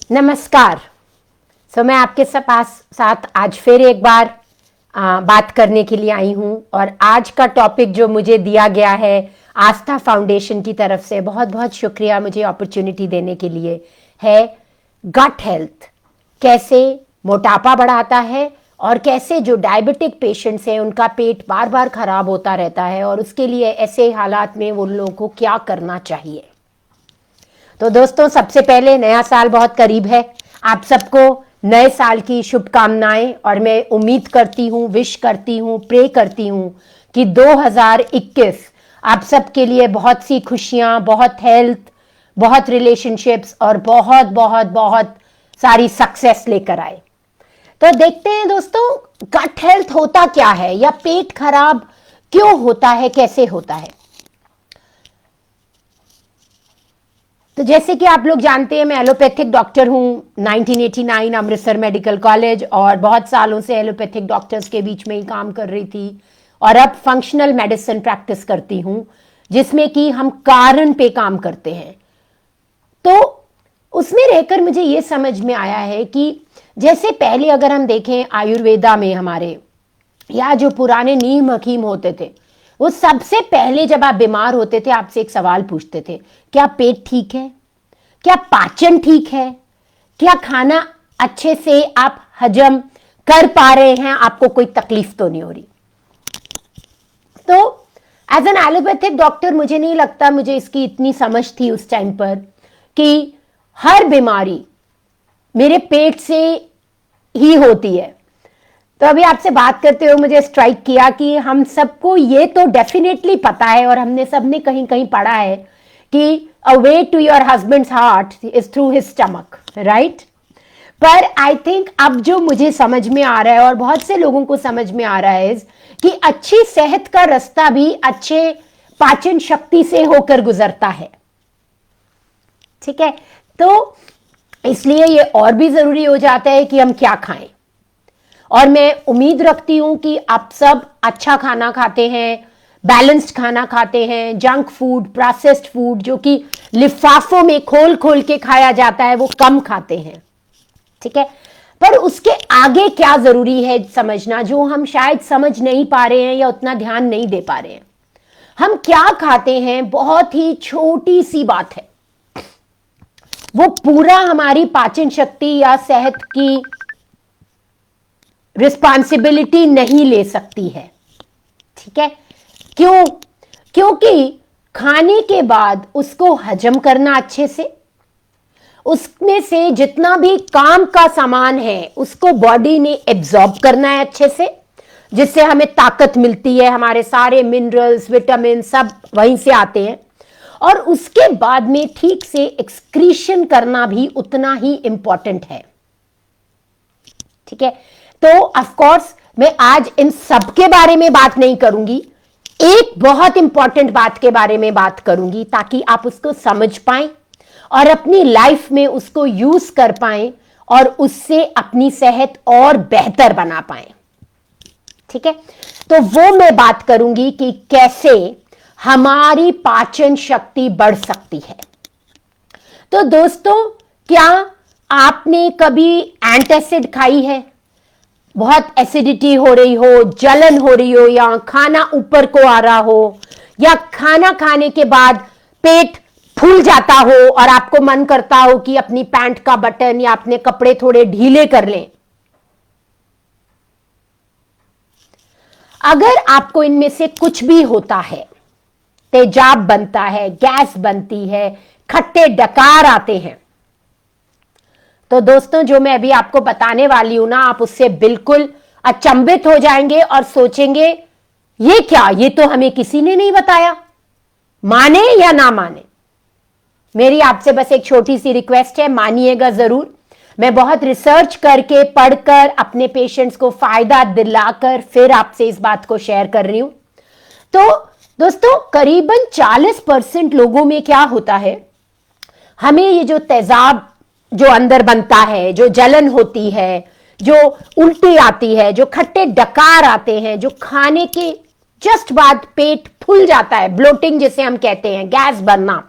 नमस्कार। मैं आपके साथ आज फिर एक बार बात करने के लिए आई हूं और आज का टॉपिक जो मुझे दिया गया है आस्था फाउंडेशन की तरफ से, बहुत बहुत शुक्रिया मुझे अपॉर्चुनिटी देने के लिए, है गट हेल्थ। कैसे मोटापा बढ़ाता है और कैसे जो डायबिटिक पेशेंट्स हैं उनका पेट बार बार खराब होता रहता है और उसके लिए ऐसे हालात में उन लोगों को क्या करना चाहिए। तो दोस्तों, सबसे पहले नया साल बहुत करीब है। आप सबको नए साल की शुभकामनाएं और मैं उम्मीद करती हूं, विश करती हूं, प्रे करती हूं कि 2021 आप सबके लिए बहुत सी खुशियां, बहुत हेल्थ, बहुत रिलेशनशिप्स और बहुत बहुत बहुत सारी सक्सेस लेकर आए। तो देखते हैं दोस्तों, गट हेल्थ होता क्या है या पेट खराब क्यों होता है, कैसे होता है। तो जैसे कि आप लोग जानते हैं, मैं एलोपैथिक डॉक्टर हूं। 1989 अमृतसर मेडिकल कॉलेज, और बहुत सालों से एलोपैथिक डॉक्टर्स के बीच में ही काम कर रही थी और अब फंक्शनल मेडिसिन प्रैक्टिस करती हूं, जिसमें कि हम कारण पे काम करते हैं। तो उसमें रहकर मुझे ये समझ में आया है कि जैसे पहले अगर हम देखें आयुर्वेदा में हमारे, या जो पुराने नीम हकीम होते थे, वो सबसे पहले जब आप बीमार होते थे आपसे एक सवाल पूछते थे, क्या पेट ठीक है, क्या पाचन ठीक है, क्या खाना अच्छे से आप हजम कर पा रहे हैं, आपको कोई तकलीफ तो नहीं हो रही। तो एज एन एलोपैथिक डॉक्टर मुझे नहीं लगता मुझे इसकी इतनी समझ थी उस टाइम पर कि हर बीमारी मेरे पेट से ही होती है। तो अभी आपसे बात करते हुए मुझे स्ट्राइक किया कि हम सबको ये तो डेफिनेटली पता है और हमने सबने कहीं कहीं पढ़ा है कि a way to your husband's heart is through his stomach, right. पर आई थिंक अब जो मुझे समझ में आ रहा है और बहुत से लोगों को समझ में आ रहा है कि अच्छी सेहत का रास्ता भी अच्छे पाचन शक्ति से होकर गुजरता है। ठीक है, तो इसलिए ये और भी जरूरी हो जाता है कि हम क्या खाएं। और मैं उम्मीद रखती हूं कि आप सब अच्छा खाना खाते हैं, बैलेंस्ड खाना खाते हैं। जंक फूड, प्रोसेस्ड फूड जो कि लिफाफों में खोल खोल के खाया जाता है, वो कम खाते हैं। ठीक है, पर उसके आगे क्या जरूरी है समझना, जो हम शायद समझ नहीं पा रहे हैं या उतना ध्यान नहीं दे पा रहे हैं। हम क्या खाते हैं बहुत ही छोटी सी बात है, वो पूरा हमारी पाचन शक्ति या सेहत की रिस्पॉन्सिबिलिटी नहीं ले सकती है। ठीक है, क्यों? क्योंकि खाने के बाद उसको हजम करना अच्छे से, उसमें से जितना भी काम का सामान है उसको बॉडी ने एब्जॉर्ब करना है अच्छे से, जिससे हमें ताकत मिलती है। हमारे सारे मिनरल्स, विटामिन सब वहीं से आते हैं। और उसके बाद में ठीक से एक्सक्रीशन करना भी उतना ही इंपॉर्टेंट है। ठीक है, तो ऑफ कोर्स मैं आज इन सब के बारे में बात नहीं करूंगी, एक बहुत इंपॉर्टेंट बात के बारे में बात करूंगी ताकि आप उसको समझ पाएं और अपनी लाइफ में उसको यूज कर पाएं और उससे अपनी सेहत और बेहतर बना पाएं। ठीक है, तो वो मैं बात करूंगी कि कैसे हमारी पाचन शक्ति बढ़ सकती है। तो दोस्तों, क्या आपने कभी एंटासिड खाई है? बहुत एसिडिटी हो रही हो, जलन हो रही हो, या खाना ऊपर को आ रहा हो, या खाना खाने के बाद पेट फूल जाता हो और आपको मन करता हो कि अपनी पैंट का बटन या अपने कपड़े थोड़े ढीले कर लें। अगर आपको इनमें से कुछ भी होता है, तेजाब बनता है, गैस बनती है, खट्टे डकार आते हैं, तो दोस्तों जो मैं अभी आपको बताने वाली हूं ना, आप उससे बिल्कुल अचंभित हो जाएंगे और सोचेंगे ये क्या, ये तो हमें किसी ने नहीं बताया। माने या ना माने, मेरी आपसे बस एक छोटी सी रिक्वेस्ट है, मानिएगा जरूर। मैं बहुत रिसर्च करके, पढ़कर, अपने पेशेंट्स को फायदा दिलाकर फिर आपसे इस बात को शेयर कर रही हूं। तो दोस्तों, करीबन 40% लोगों में क्या होता है, हमें ये जो तेजाब जो अंदर बनता है, जो जलन होती है, जो उल्टी आती है, जो खट्टे डकार आते हैं, जो खाने के जस्ट बाद पेट फूल जाता है, ब्लोटिंग जिसे हम कहते हैं, गैस बनना,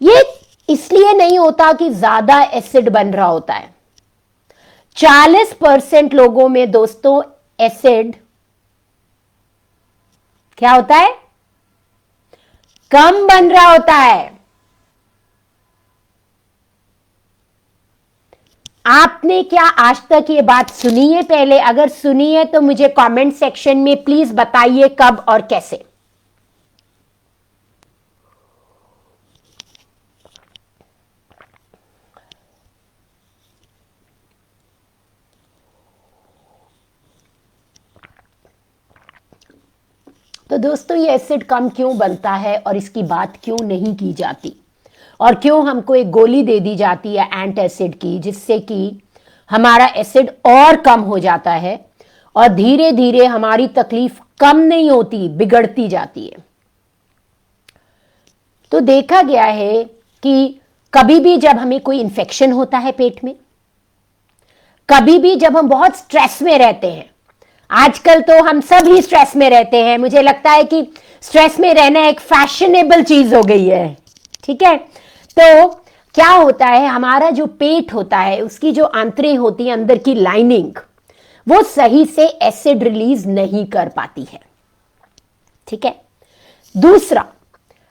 ये इसलिए नहीं होता कि ज्यादा एसिड बन रहा होता है। 40% लोगों में दोस्तों एसिड क्या होता है, कम बन रहा होता है। आपने क्या आज तक ये बात सुनी है पहले? अगर सुनी है तो मुझे कमेंट सेक्शन में प्लीज बताइए कब और कैसे। तो दोस्तों ये एसिड कम क्यों बनता है और इसकी बात क्यों नहीं की जाती, और क्यों हमको एक गोली दे दी जाती है एंट एसिड की, जिससे कि हमारा एसिड और कम हो जाता है और धीरे धीरे हमारी तकलीफ कम नहीं होती, बिगड़ती जाती है। तो देखा गया है कि कभी भी जब हमें कोई इंफेक्शन होता है पेट में, कभी भी जब हम बहुत स्ट्रेस में रहते हैं, आजकल तो हम सब ही स्ट्रेस में रहते हैं, मुझे लगता है कि स्ट्रेस में रहना एक फैशनेबल चीज हो गई है, ठीक है। तो क्या होता है, हमारा जो पेट होता है उसकी जो आंतरें होती हैं, अंदर की लाइनिंग, वो सही से एसिड रिलीज नहीं कर पाती है, ठीक है। दूसरा,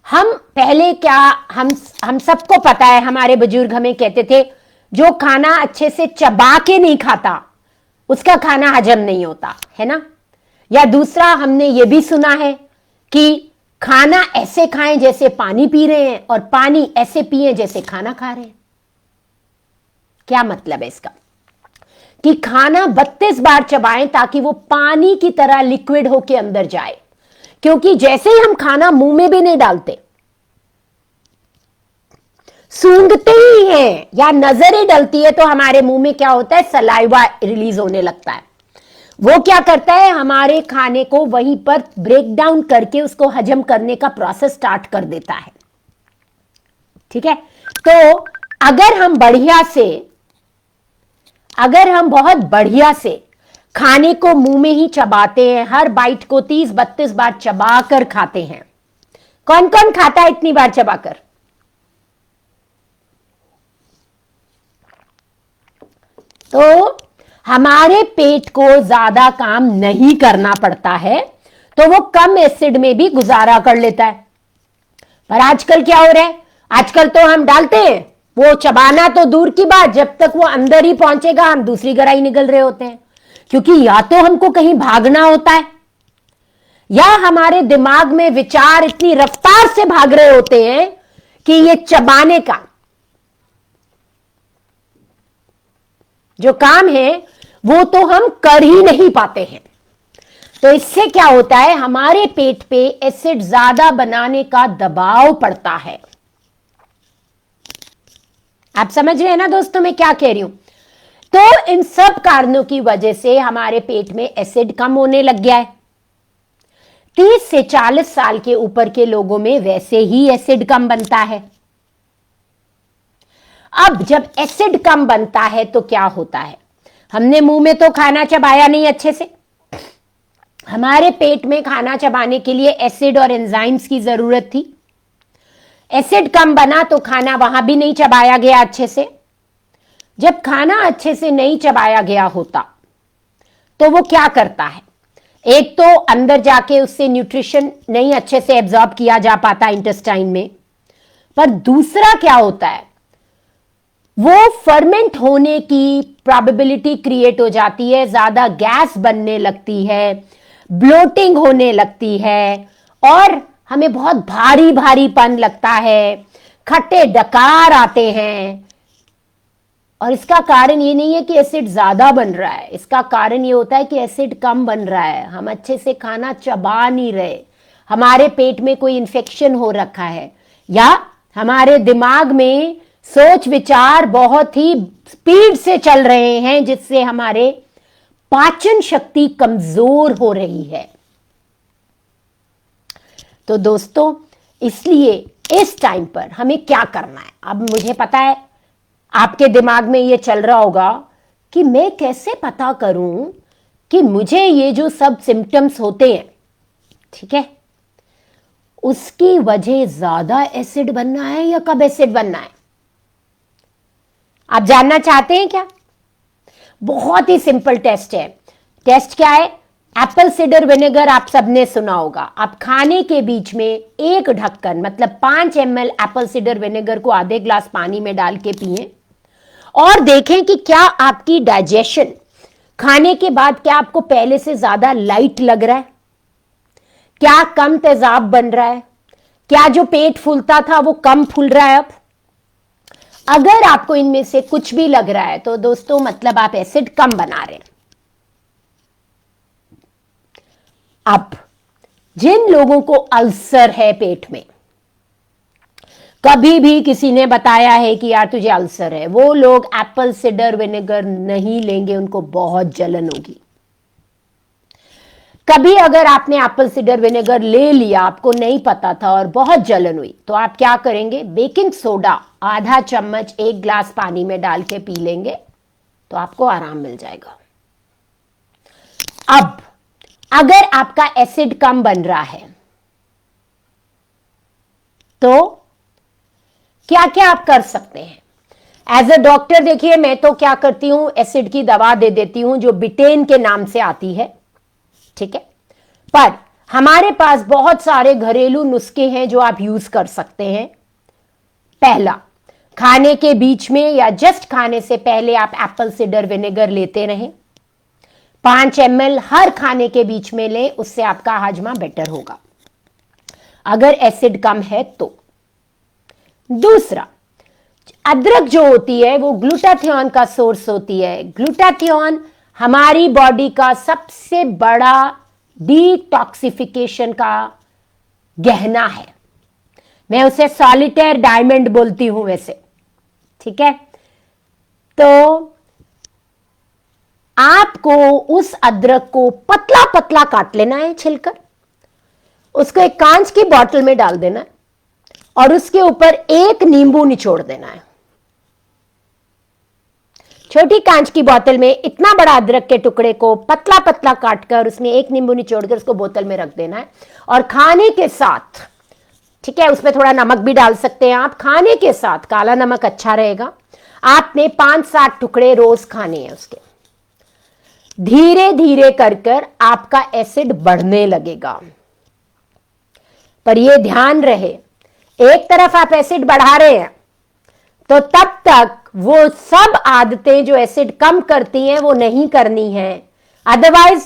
हम पहले क्या, हम सबको पता है, हमारे बुजुर्ग हमें कहते थे जो खाना अच्छे से चबा के नहीं खाता उसका खाना हजम नहीं होता है ना। या दूसरा, हमने ये भी सुना है कि खाना ऐसे खाएं जैसे पानी पी रहे हैं और पानी ऐसे पिए जैसे खाना खा रहे हैं। क्या मतलब है इसका? कि खाना 32 बार चबाएं ताकि वो पानी की तरह लिक्विड होके अंदर जाए, क्योंकि जैसे ही हम खाना मुंह में भी नहीं डालते, सूंघते ही हैं या नजर ही डलती है तो हमारे मुंह में क्या होता है, सलाइवा रिलीज होने लगता है। वो क्या करता है, हमारे खाने को वहीं पर ब्रेक डाउन करके उसको हजम करने का प्रोसेस स्टार्ट कर देता है, ठीक है। तो अगर हम बहुत बढ़िया से खाने को मुंह में ही चबाते हैं, हर बाइट को 30-32 बार चबा कर खाते हैं। कौन कौन खाता है इतनी बार चबाकर? तो हमारे पेट को ज्यादा काम नहीं करना पड़ता है, तो वो कम एसिड में भी गुजारा कर लेता है। पर आजकल क्या हो रहा है, आजकल तो हम डालते हैं, वो चबाना तो दूर की बात, जब तक वो अंदर ही पहुंचेगा हम दूसरी गराई निगल रहे होते हैं, क्योंकि या तो हमको कहीं भागना होता है, या हमारे दिमाग में विचार इतनी रफ्तार से भाग रहे होते हैं कि ये चबाने का जो काम है वो तो हम कर ही नहीं पाते हैं। तो इससे क्या होता है, हमारे पेट पे एसिड ज्यादा बनाने का दबाव पड़ता है। आप समझ रहे हैं ना दोस्तों मैं क्या कह रही हूं? तो इन सब कारणों की वजह से हमारे पेट में एसिड कम होने लग गया है। 30 से 40 साल के ऊपर के लोगों में वैसे ही एसिड कम बनता है। अब जब एसिड कम बनता है तो क्या होता है, हमने मुंह में तो खाना चबाया नहीं अच्छे से, हमारे पेट में खाना चबाने के लिए एसिड और एंजाइम्स की जरूरत थी। एसिड कम बना तो खाना वहां भी नहीं चबाया गया अच्छे से। जब खाना अच्छे से नहीं चबाया गया होता तो वो क्या करता है, एक तो अंदर जाके उससे न्यूट्रिशन नहीं अच्छे से एब्जॉर्ब किया जा पाता इंटेस्टाइन में, पर दूसरा क्या होता है, वो फर्मेंट होने की प्रोबेबिलिटी क्रिएट हो जाती है, ज्यादा गैस बनने लगती है, ब्लोटिंग होने लगती है और हमें बहुत भारी भारीपन लगता है, खट्टे डकार आते हैं। और इसका कारण ये नहीं है कि एसिड ज्यादा बन रहा है, इसका कारण ये होता है कि एसिड कम बन रहा है, हम अच्छे से खाना चबा नहीं रहे, हमारे पेट में कोई इंफेक्शन हो रखा है, या हमारे दिमाग में सोच विचार बहुत ही स्पीड से चल रहे हैं जिससे हमारे पाचन शक्ति कमजोर हो रही है। तो दोस्तों इसलिए इस टाइम पर हमें क्या करना है, अब मुझे पता है आपके दिमाग में ये चल रहा होगा कि मैं कैसे पता करूं कि मुझे ये जो सब सिम्टम्स होते हैं, ठीक है, उसकी वजह ज्यादा एसिड बनना है या कम एसिड बनना है। आप जानना चाहते हैं क्या? बहुत ही सिंपल टेस्ट है। टेस्ट क्या है? एप्पल सिडर विनेगर आप सबने सुना होगा। आप खाने के बीच में एक ढक्कन मतलब 5 ml एप्पल सिडर विनेगर को आधे ग्लास पानी में डाल के पिएं और देखें कि क्या आपकी डाइजेशन खाने के बाद, क्या आपको पहले से ज्यादा लाइट लग रहा है, क्या कम तेजाब बन रहा है, क्या जो पेट फूलता था वो कम फूल रहा है अब। अगर आपको इनमें से कुछ भी लग रहा है तो दोस्तों मतलब आप एसिड कम बना रहे हैं। अब जिन लोगों को अल्सर है पेट में, कभी भी किसी ने बताया है कि यार तुझे अल्सर है, वो लोग एप्पल सिडर विनेगर नहीं लेंगे, उनको बहुत जलन होगी। कभी अगर आपने एप्पल सिडर विनेगर ले लिया, आपको नहीं पता था और बहुत जलन हुई, तो आप क्या करेंगे? बेकिंग सोडा आधा चम्मच 1 ग्लास पानी में डाल के पी लेंगे तो आपको आराम मिल जाएगा। अब अगर आपका एसिड कम बन रहा है तो क्या क्या आप कर सकते हैं? एज अ डॉक्टर देखिए, मैं तो क्या करती हूं, एसिड की दवा दे देती हूं जो बिटेन के नाम से आती है, ठीक है। पर हमारे पास बहुत सारे घरेलू नुस्खे हैं जो आप यूज कर सकते हैं। पहला, खाने के बीच में या जस्ट खाने से पहले आप एप्पल सिडर विनेगर लेते रहें। 5 ml हर खाने के बीच में लें, उससे आपका हाजमा बेटर होगा अगर एसिड कम है तो। दूसरा, अदरक जो होती है वो ग्लूटाथियोन का सोर्स होती है। ग्लूटाथियोन हमारी बॉडी का सबसे बड़ा डिटॉक्सिफिकेशन का गहना है। मैं उसे सॉलिटेयर डायमंड बोलती हूं वैसे, ठीक है। तो आपको उस अदरक को पतला पतला काट लेना है छिलकर, उसको एक कांच की बोतल में डाल देना है और उसके ऊपर एक नींबू निचोड़ देना है। छोटी कांच की बोतल में इतना बड़ा अदरक के टुकड़े को पतला पतला काटकर उसमें एक नींबू निचोड़कर उसको बोतल में रख देना है और खाने के साथ, ठीक है, उसमें थोड़ा नमक भी डाल सकते हैं आप, खाने के साथ काला नमक अच्छा रहेगा। आपने 5-7 टुकड़े रोज खाने हैं उसके। धीरे धीरे कर कर आपका एसिड बढ़ने लगेगा, पर यह ध्यान रहे, एक तरफ आप एसिड बढ़ा रहे हैं तो तब तक वो सब आदतें जो एसिड कम करती हैं वो नहीं करनी है। अदरवाइज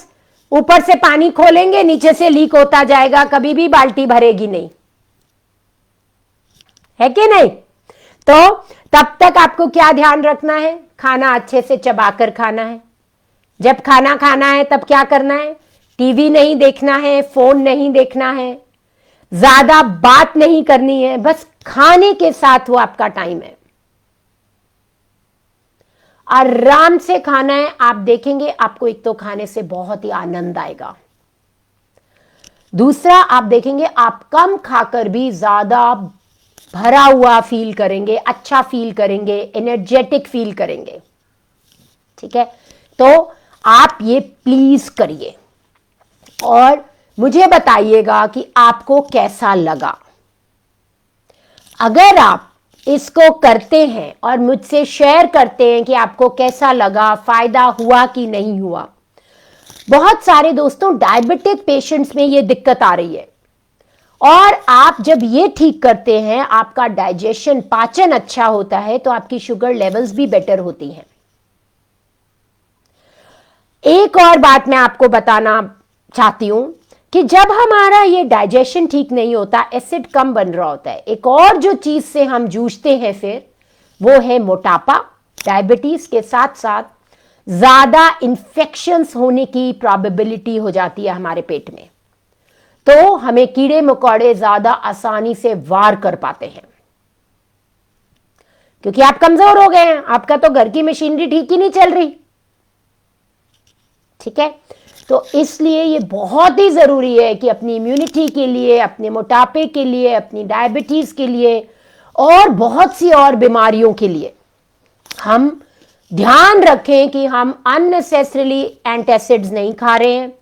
ऊपर से पानी खोलेंगे, नीचे से लीक होता जाएगा, कभी भी बाल्टी भरेगी नहीं, है कि नहीं? तो तब तक आपको क्या ध्यान रखना है? खाना अच्छे से चबाकर खाना है। जब खाना खाना है तब क्या करना है? टीवी नहीं देखना है, फोन नहीं देखना है, ज्यादा बात नहीं करनी है, बस खाने के साथ वो आपका टाइम है। आराम से खाना है। आप देखेंगे आपको एक तो खाने से बहुत ही आनंद आएगा, दूसरा आप देखेंगे आप कम खाकर भी ज्यादा भरा हुआ फील करेंगे, अच्छा फील करेंगे, एनर्जेटिक फील करेंगे, ठीक है। तो आप ये प्लीज करिए और मुझे बताइएगा कि आपको कैसा लगा। अगर आप इसको करते हैं और मुझसे शेयर करते हैं कि आपको कैसा लगा, फायदा हुआ कि नहीं हुआ। बहुत सारे दोस्तों डायबिटिक पेशेंट्स में ये दिक्कत आ रही है और आप जब ये ठीक करते हैं, आपका डाइजेशन, पाचन अच्छा होता है तो आपकी शुगर लेवल्स भी बेटर होती हैं। एक और बात मैं आपको बताना चाहती हूं कि जब हमारा ये डाइजेशन ठीक नहीं होता, एसिड कम बन रहा होता है, एक और जो चीज से हम जूझते हैं फिर वो है मोटापा। डायबिटीज के साथ साथ ज्यादा इंफेक्शंस होने की प्रोबेबिलिटी हो जाती है हमारे पेट में, तो हमें कीड़े मकोड़े ज्यादा आसानी से वार कर पाते हैं क्योंकि आप कमजोर हो गए हैं, आपका तो घर की मशीनरी ठीक ही नहीं चल रही, ठीक है। तो इसलिए ये बहुत ही जरूरी है कि अपनी इम्यूनिटी के लिए, अपने मोटापे के लिए, अपनी डायबिटीज के लिए और बहुत सी और बीमारियों के लिए हम ध्यान रखें कि हम अननेसेसरीली एंटासिड्स नहीं खा रहे हैं,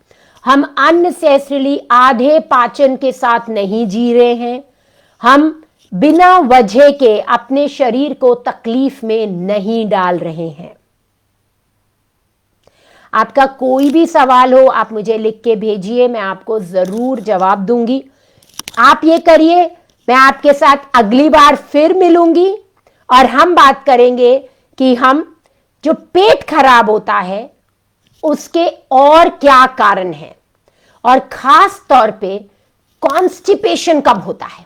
हम अननेसेसरीली आधे पाचन के साथ नहीं जी रहे हैं, हम बिना वजह के अपने शरीर को तकलीफ में नहीं डाल रहे हैं। आपका कोई भी सवाल हो आप मुझे लिख के भेजिए, मैं आपको जरूर जवाब दूंगी। आप ये करिए, मैं आपके साथ अगली बार फिर मिलूंगी और हम बात करेंगे कि हम जो पेट खराब होता है उसके और क्या कारण हैं, और खास तौर पे कॉन्स्टिपेशन कब होता है।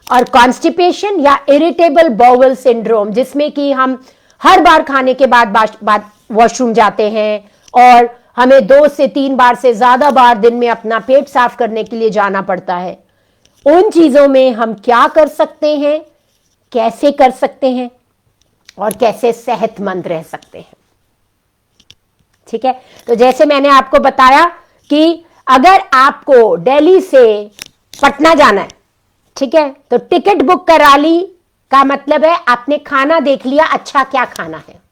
और कॉन्स्टिपेशन या इरिटेबल बाउल सिंड्रोम, जिसमें कि हम हर बार खाने के बाद वॉशरूम जाते हैं और हमें 2 से 3 बार से ज्यादा बार दिन में अपना पेट साफ करने के लिए जाना पड़ता है, उन चीजों में हम क्या कर सकते हैं, कैसे कर सकते हैं और कैसे सेहतमंद रह सकते हैं। ठीक है, तो जैसे मैंने आपको बताया कि अगर आपको दिल्ली से पटना जाना है, ठीक है, तो टिकट बुक करा ली का मतलब है आपने खाना देख लिया अच्छा क्या खाना है।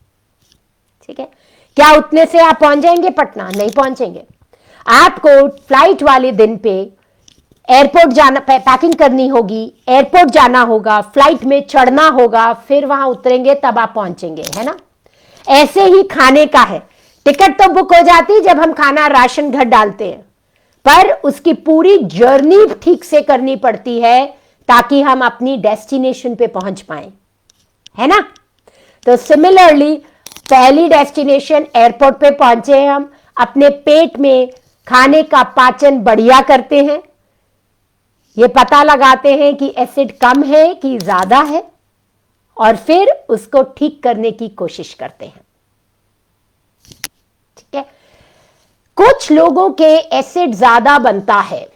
ठीक है, क्या उतने से आप पहुंच जाएंगे पटना? नहीं पहुंचेंगे। आपको फ्लाइट वाले दिन पे एयरपोर्ट जाना, पैकिंग करनी होगी, एयरपोर्ट जाना होगा, फ्लाइट में चढ़ना होगा, फिर वहां उतरेंगे तब आप पहुंचेंगे, है ना। ऐसे ही खाने का है, टिकट तो बुक हो जाती जब हम खाना राशन घर डालते हैं, पर उसकी पूरी जर्नी ठीक से करनी पड़ती है ताकि हम अपनी डेस्टिनेशन पे पहुंच पाए, है ना। तो सिमिलरली पहली डेस्टिनेशन एयरपोर्ट पे पहुंचे, हम अपने पेट में खाने का पाचन बढ़िया करते हैं, ये पता लगाते हैं कि एसिड कम है कि ज्यादा है, और फिर उसको ठीक करने की कोशिश करते हैं। ठीक है, कुछ लोगों के एसिड ज्यादा बनता है,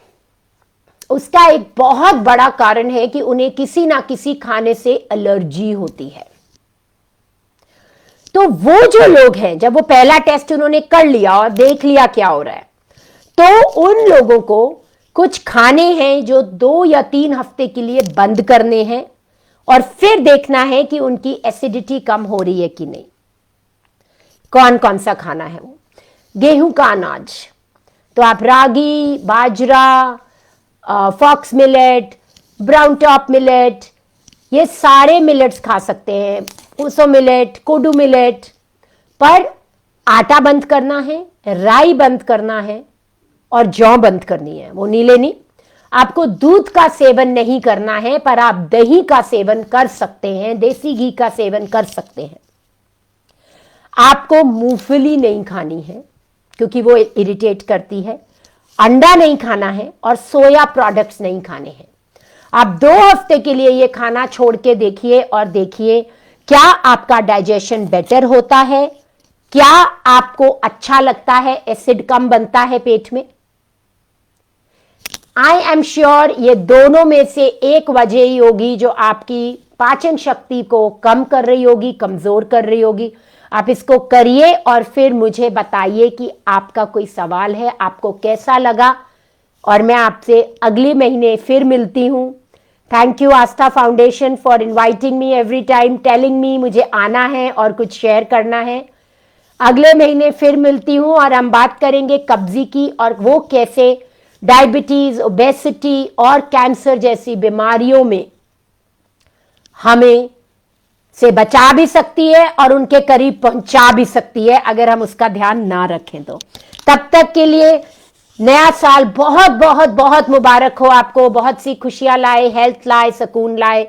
उसका एक बहुत बड़ा कारण है कि उन्हें किसी ना किसी खाने से एलर्जी होती है। तो वो जो लोग हैं, जब वो पहला टेस्ट उन्होंने कर लिया और देख लिया क्या हो रहा है, तो उन लोगों को कुछ खाने हैं जो 2 या 3 हफ्ते के लिए बंद करने हैं और फिर देखना है कि उनकी एसिडिटी कम हो रही है कि नहीं। कौन कौन सा खाना है वो? गेहूं का अनाज, तो आप ragi, bajra, fox millet, brown top millet, ये सारे मिलेट्स खा सकते हैं, पूसो मिलेट, कोडू मिलेट, पर आटा बंद करना है, राई बंद करना है और जौ बंद करनी है, वो नीले नहीं। आपको दूध का सेवन नहीं करना है, पर आप दही का सेवन कर सकते हैं, देसी घी का सेवन कर सकते हैं। आपको मूंगफली नहीं खानी है क्योंकि वो इरिटेट करती है, अंडा नहीं खाना है और सोया प्रोडक्ट्स नहीं खाने हैं। आप 2 हफ्ते के लिए ये खाना छोड़ के देखिए और देखिए क्या आपका डाइजेशन बेटर होता है, क्या आपको अच्छा लगता है, एसिड कम बनता है पेट में। आई एम श्योर ये दोनों में से एक वजह ही होगी जो आपकी पाचन शक्ति को कम कर रही होगी, कमजोर कर रही होगी। आप इसको करिए और फिर मुझे बताइए कि आपका कोई सवाल है, आपको कैसा लगा, और मैं आपसे अगले महीने फिर मिलती हूं। Thank you Aastha foundation for inviting me every time, telling me मुझे आना है और कुछ शेयर करना है। अगले महीने फिर मिलती हूं और हम बात करेंगे कब्जी की, और वो कैसे डायबिटीज, ओबेसिटी और कैंसर जैसी बीमारियों में हमें से बचा भी सकती है और उनके करीब पहुंचा भी सकती है अगर हम उसका ध्यान ना रखें तो। तब तक के लिए नया साल बहुत बहुत बहुत मुबारक हो आपको, बहुत सी खुशियां लाए, हेल्थ लाए, सुकून लाए।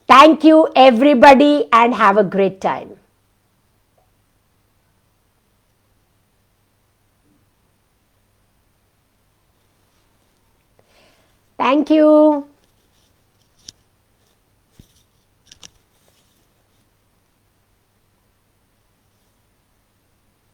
Thank you everybody and have a great time. Thank you.